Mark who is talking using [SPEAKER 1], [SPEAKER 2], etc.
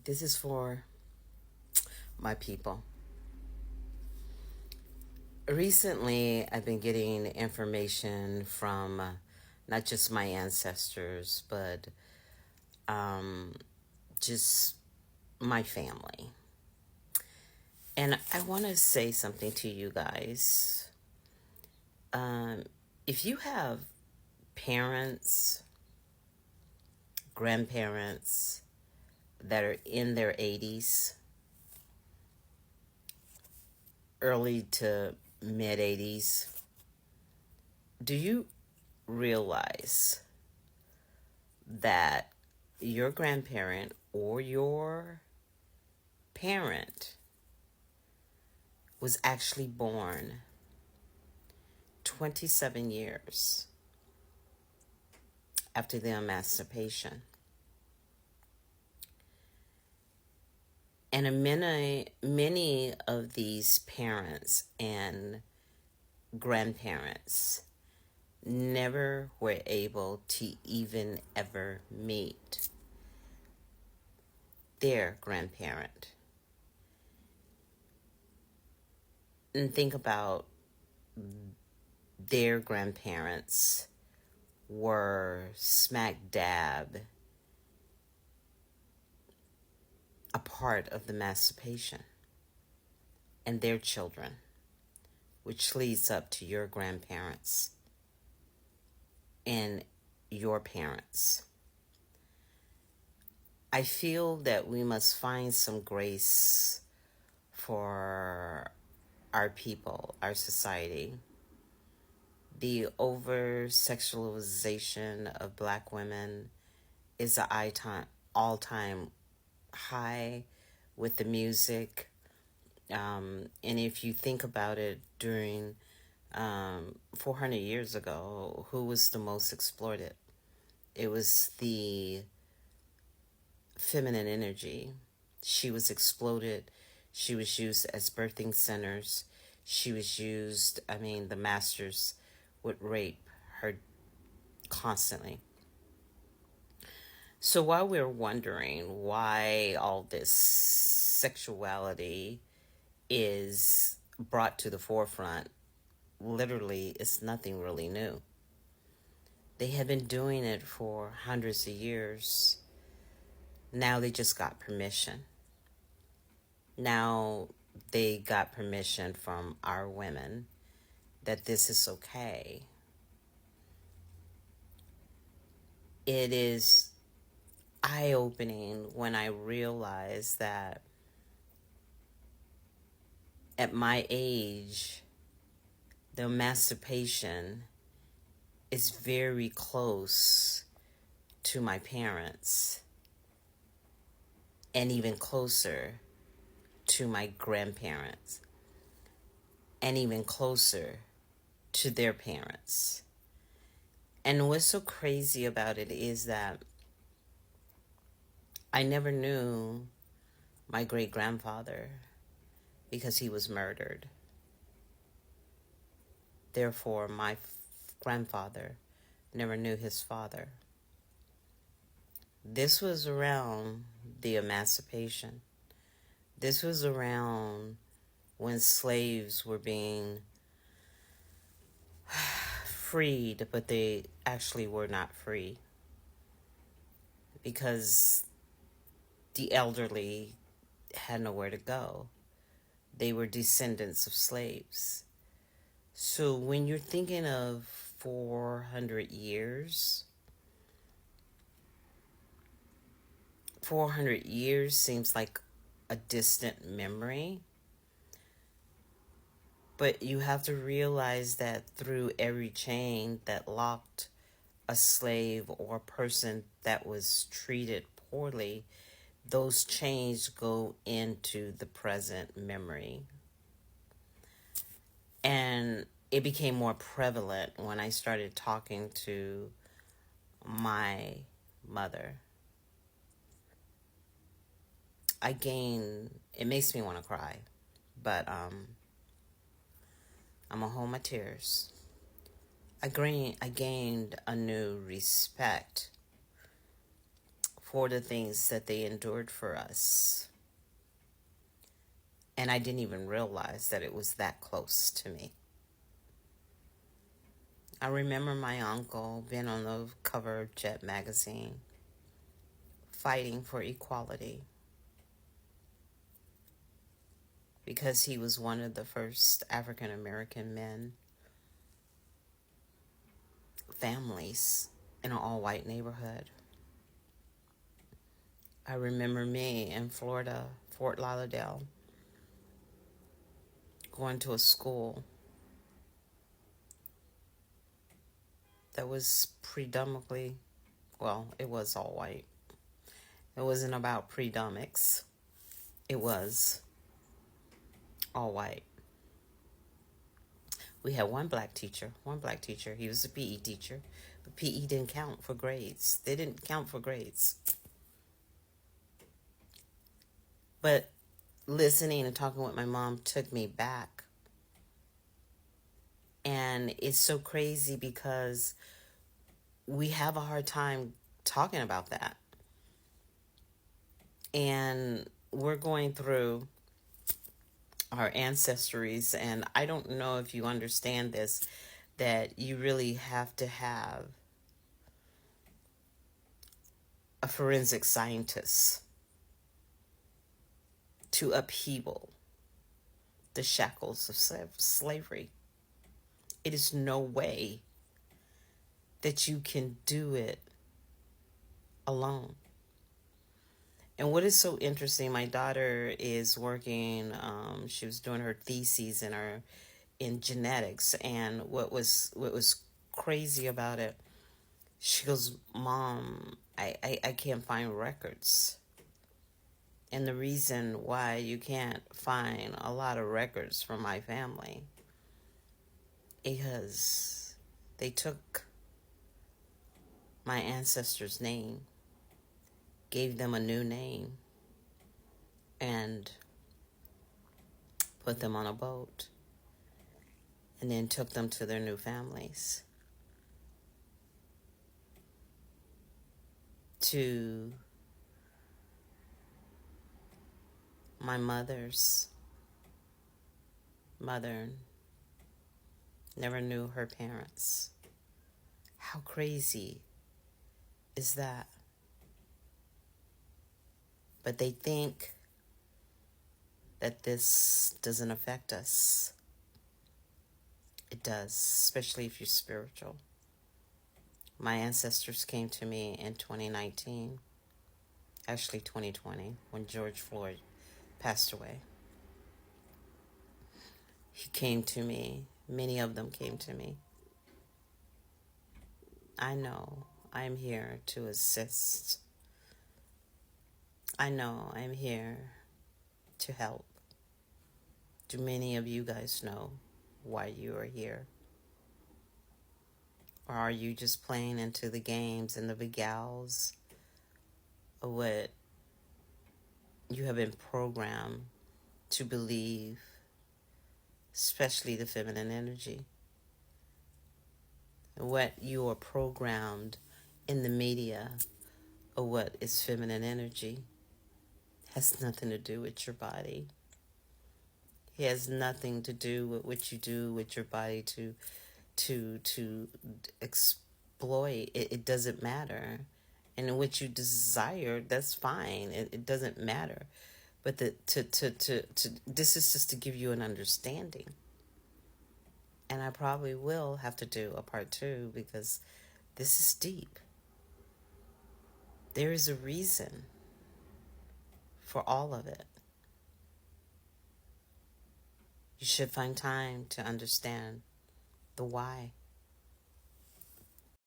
[SPEAKER 1] This is for my people. Recently, I've been getting information from not just my ancestors, but um, just my family. And I want to say something to you guys. Um, if you have parents, grandparents that are in their 80s, early to mid 80s, do you realize that your grandparent or your parent was actually born 27 years after the emancipation? And many of these parents and grandparents never were able to even ever meet their grandparent. And think about their grandparents were smack dab a part of the emancipation and their children, which leads up to your grandparents and your parents. I feel that we must find some grace for our people, our society. The over sexualization of black women is an all time high with the music. And if you think about it, during 400 years ago, who was the most exploited? It was the feminine energy. She was exploded. She was used as birthing centers. She was used, the masters would rape her constantly. So while we're wondering why all this sexuality is brought to the forefront, literally, it's nothing really new. They have been doing it for hundreds of years. Now they just got permission. Now they got permission from our women that this is okay. It is eye opening when I realize that at my age, the emancipation is very close to my parents and even closer to my grandparents and even closer to their parents. And what's so crazy about it is that I never knew my great grandfather because he was murdered. Therefore, my grandfather never knew his father. This was around the emancipation. This was around when slaves were being freed, but they actually were not free because the elderly had nowhere to go. They were descendants of slaves. So when you're thinking of 400 years, 400 years seems like a distant memory. But you have to realize that through every chain that locked a slave or a person that was treated poorly, those chains go into the present memory. And it became more prevalent when I started talking to my mother. It makes me want to cry, but I'm gonna hold my tears. I gained a new respect for the things that they endured for us. And I didn't even realize that it was that close to me. I remember my uncle being on the cover of Jet magazine, fighting for equality, because he was one of the first African American men, families in an all-white neighborhood. I remember me in Florida, Fort Lauderdale, going to a school that was predominantly, well, it was all white. It wasn't about predomics. It was all white. We had one black teacher. He was a PE teacher. But PE didn't count for grades. They didn't count for grades. But listening and talking with my mom took me back. And it's so crazy because we have a hard time talking about that. And we're going through our ancestries, and I don't know if you understand this, that you really have to have a forensic scientist to upheaval the shackles of slavery. It is no way that you can do it alone. And what is so interesting, my daughter is working, she was doing her thesis in genetics, and what was crazy about it, she goes, Mom, I can't find records. And the reason why you can't find a lot of records from my family, because they took my ancestors' name, gave them a new name, and put them on a boat, and then took them to their new families to my mother's mother never knew her parents. How crazy is that? But they think that this doesn't affect us. It does, especially if you're spiritual. My ancestors came to me in 2019, actually 2020, when George Floyd passed away. He came to me. Many of them came to me. I know I'm here to assist. I know I'm here to help. Do many of you guys know why you are here? Or are you just playing into the games and the begals of what you have been programmed to believe, especially the feminine energy? What you are programmed in the media of what is feminine energy has nothing to do with your body. It has nothing to do with what you do with your body to exploit. It doesn't matter. And what you desire, that's fine. It doesn't matter. But this is just to give you an understanding. And I probably will have to do a part 2 because this is deep. There is a reason for all of it. You should find time to understand the why.